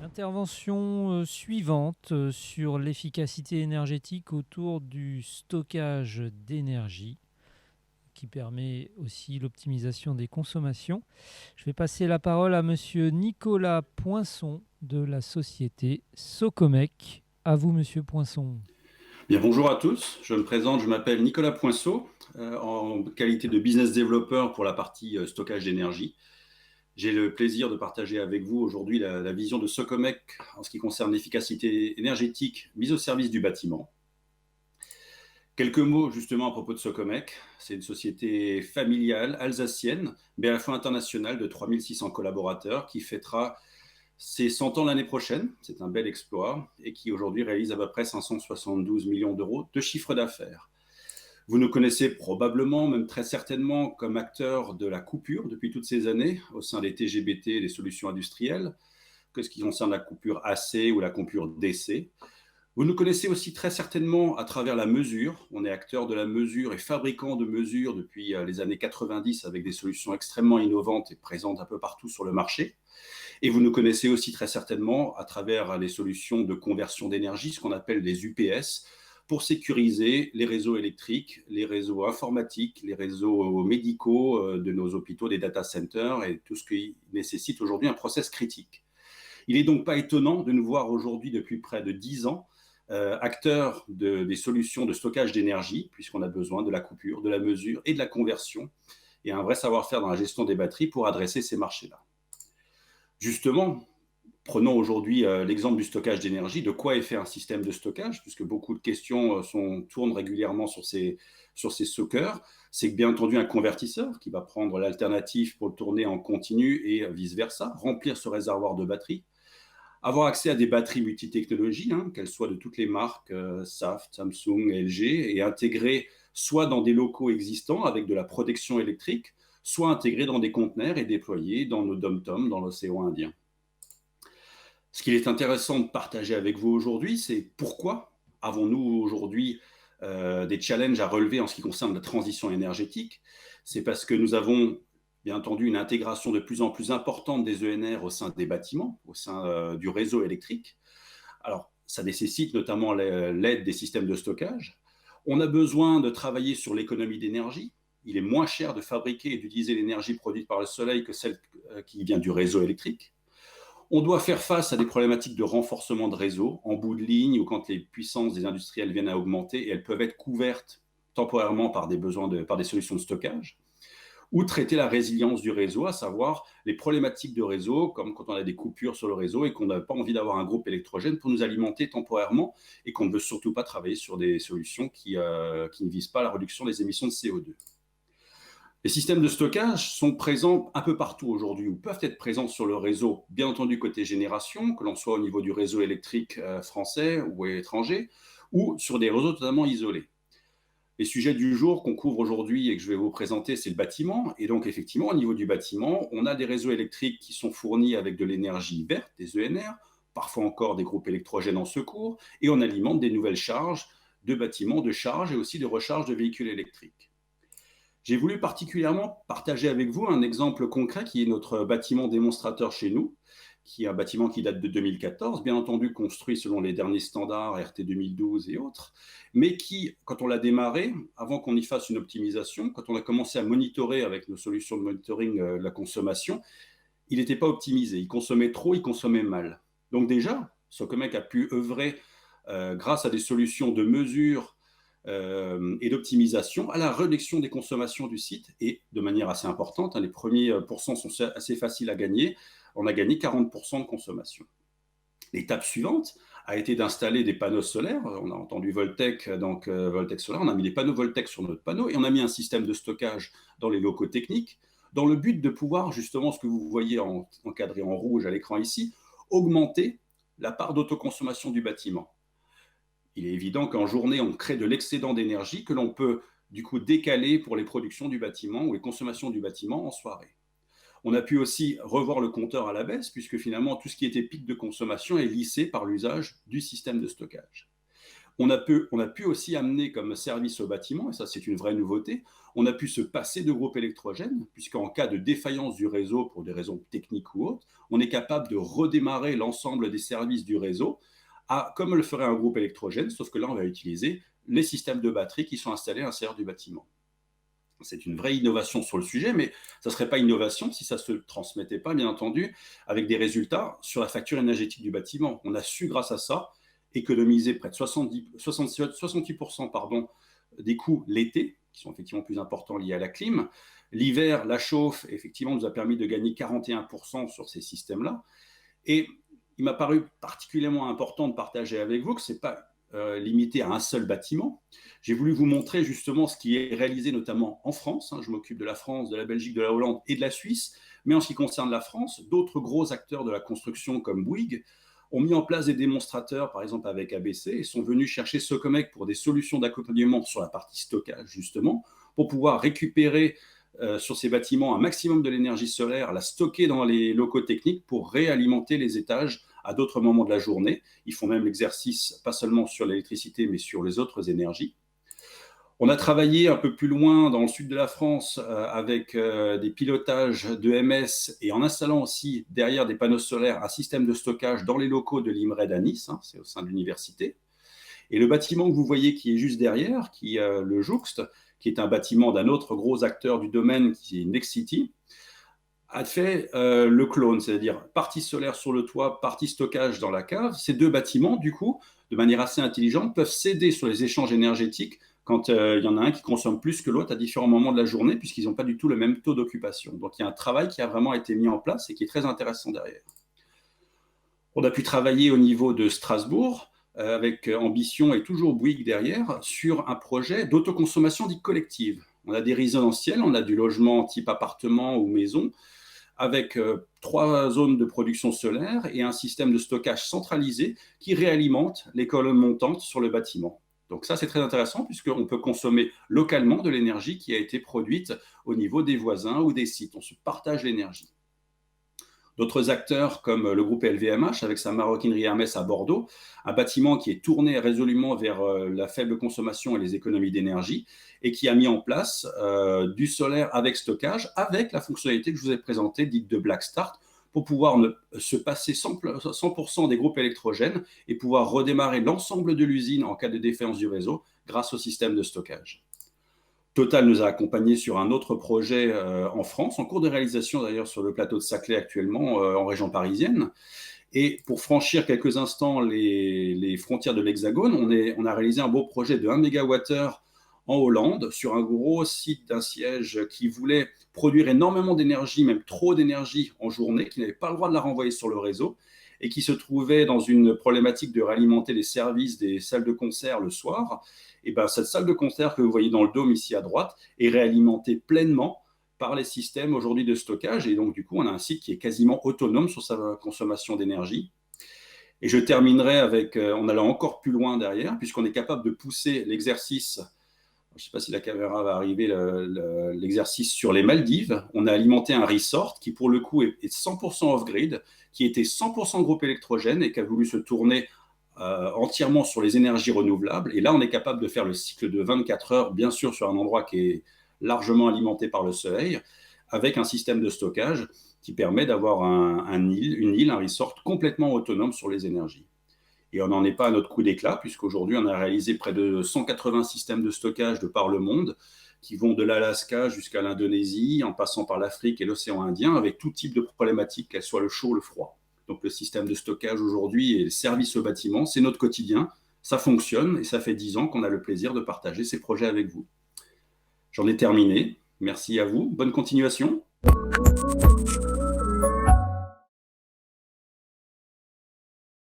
Intervention suivante sur l'efficacité énergétique autour du stockage d'énergie qui permet aussi l'optimisation des consommations. Je vais passer la parole à monsieur Nicolas Poinçon de la société Socomec. À vous, monsieur Poinçon. Bien, bonjour à tous, je me présente, je m'appelle Nicolas Poinceau, en qualité de business developer pour la partie stockage d'énergie. J'ai le plaisir de partager avec vous aujourd'hui la vision de Socomec en ce qui concerne l'efficacité énergétique mise au service du bâtiment. Quelques mots justement à propos de Socomec. C'est une société familiale alsacienne, mais à la fois internationale de 3600 collaborateurs qui fêtera ses 100 ans l'année prochaine. C'est un bel exploit et qui aujourd'hui réalise à peu près 572 millions d'euros de chiffre d'affaires. Vous nous connaissez probablement, même très certainement, comme acteur de la coupure depuis toutes ces années au sein des TGBT et des solutions industrielles, que ce qui concerne la coupure AC ou la coupure DC. Vous nous connaissez aussi très certainement à travers la mesure. On est acteur de la mesure et fabricant de mesures depuis les années 90 avec des solutions extrêmement innovantes et présentes un peu partout sur le marché. Et vous nous connaissez aussi très certainement à travers les solutions de conversion d'énergie, ce qu'on appelle les UPS, pour sécuriser les réseaux électriques, les réseaux informatiques, les réseaux médicaux de nos hôpitaux, des data centers et tout ce qui nécessite aujourd'hui un process critique. Il n'est donc pas étonnant de nous voir aujourd'hui depuis près de 10 ans acteurs des solutions de stockage d'énergie, puisqu'on a besoin de la coupure, de la mesure et de la conversion, et un vrai savoir-faire dans la gestion des batteries pour adresser ces marchés-là. Justement, prenons aujourd'hui l'exemple du stockage d'énergie. De quoi est fait un système de stockage? Puisque beaucoup de questions tournent régulièrement sur ces stockers. C'est bien entendu un convertisseur qui va prendre l'alternative pour le tourner en continu et vice-versa, remplir ce réservoir de batterie, avoir accès à des batteries multitechnologies, qu'elles soient de toutes les marques, Saft, Samsung, LG, et intégrées soit dans des locaux existants avec de la protection électrique, soit intégrées dans des conteneurs et déployées dans nos dom-toms dans l'océan Indien. Ce qu'il est intéressant de partager avec vous aujourd'hui, c'est pourquoi avons-nous aujourd'hui des challenges à relever en ce qui concerne la transition énergétique. C'est parce que nous avons bien entendu une intégration de plus en plus importante des ENR au sein des bâtiments, au sein du réseau électrique. Alors, ça nécessite notamment l'aide des systèmes de stockage. On a besoin de travailler sur l'économie d'énergie. Il est moins cher de fabriquer et d'utiliser l'énergie produite par le soleil que celle qui vient du réseau électrique. On doit faire face à des problématiques de renforcement de réseau en bout de ligne ou quand les puissances des industriels viennent à augmenter et elles peuvent être couvertes temporairement par des solutions de stockage, ou traiter la résilience du réseau, à savoir les problématiques de réseau, comme quand on a des coupures sur le réseau et qu'on n'a pas envie d'avoir un groupe électrogène pour nous alimenter temporairement et qu'on ne veut surtout pas travailler sur des solutions qui ne visent pas la réduction des émissions de CO2. Les systèmes de stockage sont présents un peu partout aujourd'hui ou peuvent être présents sur le réseau, bien entendu côté génération, que l'on soit au niveau du réseau électrique français ou étranger, ou sur des réseaux totalement isolés. Les sujets du jour qu'on couvre aujourd'hui et que je vais vous présenter, c'est le bâtiment. Et donc, effectivement, au niveau du bâtiment, on a des réseaux électriques qui sont fournis avec de l'énergie verte, des ENR, parfois encore des groupes électrogènes en secours, et on alimente des nouvelles charges de bâtiments, de charge et aussi de recharge de véhicules électriques. J'ai voulu particulièrement partager avec vous un exemple concret qui est notre bâtiment démonstrateur chez nous, qui est un bâtiment qui date de 2014, bien entendu construit selon les derniers standards RT 2012 et autres, mais qui, quand on l'a démarré, avant qu'on y fasse une optimisation, quand on a commencé à monitorer avec nos solutions de monitoring la consommation, il n'était pas optimisé. Il consommait trop, il consommait mal. Donc déjà, Socomec a pu œuvrer grâce à des solutions de mesure et d'optimisation à la réduction des consommations du site et de manière assez importante, les premiers pourcents sont assez faciles à gagner, on a gagné 40% de consommation. L'étape suivante a été d'installer des panneaux solaires, on a entendu Voltec, donc Voltec solaire, on a mis des panneaux Voltec sur notre panneau et on a mis un système de stockage dans les locaux techniques dans le but de pouvoir justement, ce que vous voyez encadré en rouge à l'écran ici, augmenter la part d'autoconsommation du bâtiment. Il est évident qu'en journée, on crée de l'excédent d'énergie que l'on peut du coup décaler pour les productions du bâtiment ou les consommations du bâtiment en soirée. On a pu aussi revoir le compteur à la baisse puisque finalement tout ce qui était pic de consommation est lissé par l'usage du système de stockage. On a pu aussi amener comme service au bâtiment, et ça c'est une vraie nouveauté, on a pu se passer de groupe électrogène, puisqu'en cas de défaillance du réseau pour des raisons techniques ou autres, on est capable de redémarrer l'ensemble des services du réseau, comme le ferait un groupe électrogène, sauf que là on va utiliser les systèmes de batterie qui sont installés à l'intérieur du bâtiment. C'est une vraie innovation sur le sujet, mais ça ne serait pas innovation si ça ne se transmettait pas, bien entendu, avec des résultats sur la facture énergétique du bâtiment. On a su, grâce à ça, économiser près de 68% des coûts l'été, qui sont effectivement plus importants liés à la clim. L'hiver, la chauffe, effectivement, nous a permis de gagner 41% sur ces systèmes-là. Et il m'a paru particulièrement important de partager avec vous que ce n'est pas limité à un seul bâtiment. J'ai voulu vous montrer justement ce qui est réalisé notamment en France. Je m'occupe de la France, de la Belgique, de la Hollande et de la Suisse. Mais en ce qui concerne la France, d'autres gros acteurs de la construction comme Bouygues ont mis en place des démonstrateurs, par exemple avec ABC, et sont venus chercher Socomec pour des solutions d'accompagnement sur la partie stockage, justement, pour pouvoir récupérer sur ces bâtiments un maximum de l'énergie solaire, la stocker dans les locaux techniques pour réalimenter les étages à d'autres moments de la journée. Ils font même l'exercice, pas seulement sur l'électricité, mais sur les autres énergies. On a travaillé un peu plus loin dans le sud de la France avec des pilotages d'EMS et en installant aussi derrière des panneaux solaires un système de stockage dans les locaux de l'IMRED à Nice, c'est au sein de l'université. Et le bâtiment que vous voyez qui est juste derrière, qui est le Jouxte, qui est un bâtiment d'un autre gros acteur du domaine qui est Nexity, a fait le clone, c'est-à-dire partie solaire sur le toit, partie stockage dans la cave. Ces deux bâtiments, du coup, de manière assez intelligente, peuvent s'aider sur les échanges énergétiques quand il y en a un qui consomme plus que l'autre à différents moments de la journée, puisqu'ils n'ont pas du tout le même taux d'occupation. Donc il y a un travail qui a vraiment été mis en place et qui est très intéressant derrière. On a pu travailler au niveau de Strasbourg, avec ambition et toujours Bouygues derrière, sur un projet d'autoconsommation dite collective. On a des résidentiels, on a du logement type appartement ou maison, avec 3 zones de production solaire et un système de stockage centralisé qui réalimente les colonnes montantes sur le bâtiment. Donc ça, c'est très intéressant puisqu'on peut consommer localement de l'énergie qui a été produite au niveau des voisins ou des sites. On se partage l'énergie. D'autres acteurs comme le groupe LVMH avec sa maroquinerie Hermès à Bordeaux, un bâtiment qui est tourné résolument vers la faible consommation et les économies d'énergie et qui a mis en place du solaire avec stockage, avec la fonctionnalité que je vous ai présentée, dite de Black Start, pour pouvoir se passer 100% des groupes électrogènes et pouvoir redémarrer l'ensemble de l'usine en cas de défaillance du réseau grâce au système de stockage. Total nous a accompagnés sur un autre projet en France, en cours de réalisation d'ailleurs sur le plateau de Saclay actuellement, en région parisienne. Et pour franchir quelques instants les frontières de l'Hexagone, on a réalisé un beau projet de 1 MWh en Hollande, sur un gros site d'un siège qui voulait produire énormément d'énergie, même trop d'énergie en journée, qui n'avait pas le droit de la renvoyer sur le réseau, et qui se trouvait dans une problématique de réalimenter les services des salles de concert le soir. Et ben, cette salle de concert que vous voyez dans le dôme ici à droite est réalimentée pleinement par les systèmes aujourd'hui de stockage. Et donc, du coup, on a un site qui est quasiment autonome sur sa consommation d'énergie. Et je terminerai en allant encore plus loin derrière, puisqu'on est capable de pousser l'exercice. Je ne sais pas si la caméra va arriver, l'exercice sur les Maldives. On a alimenté un resort qui, pour le coup, est 100% off-grid, qui était 100% groupe électrogène et qui a voulu se tourner entièrement sur les énergies renouvelables. Et là, on est capable de faire le cycle de 24 heures, bien sûr, sur un endroit qui est largement alimenté par le soleil, avec un système de stockage qui permet d'avoir une île, un resort complètement autonome sur les énergies. Et on n'en est pas à notre coup d'éclat, puisqu'aujourd'hui, on a réalisé près de 180 systèmes de stockage de par le monde, qui vont de l'Alaska jusqu'à l'Indonésie, en passant par l'Afrique et l'océan Indien, avec tout type de problématiques, qu'elles soient le chaud ou le froid. Donc le système de stockage aujourd'hui et le service au bâtiment, c'est notre quotidien, ça fonctionne et ça fait 10 ans qu'on a le plaisir de partager ces projets avec vous. J'en ai terminé, merci à vous, bonne continuation.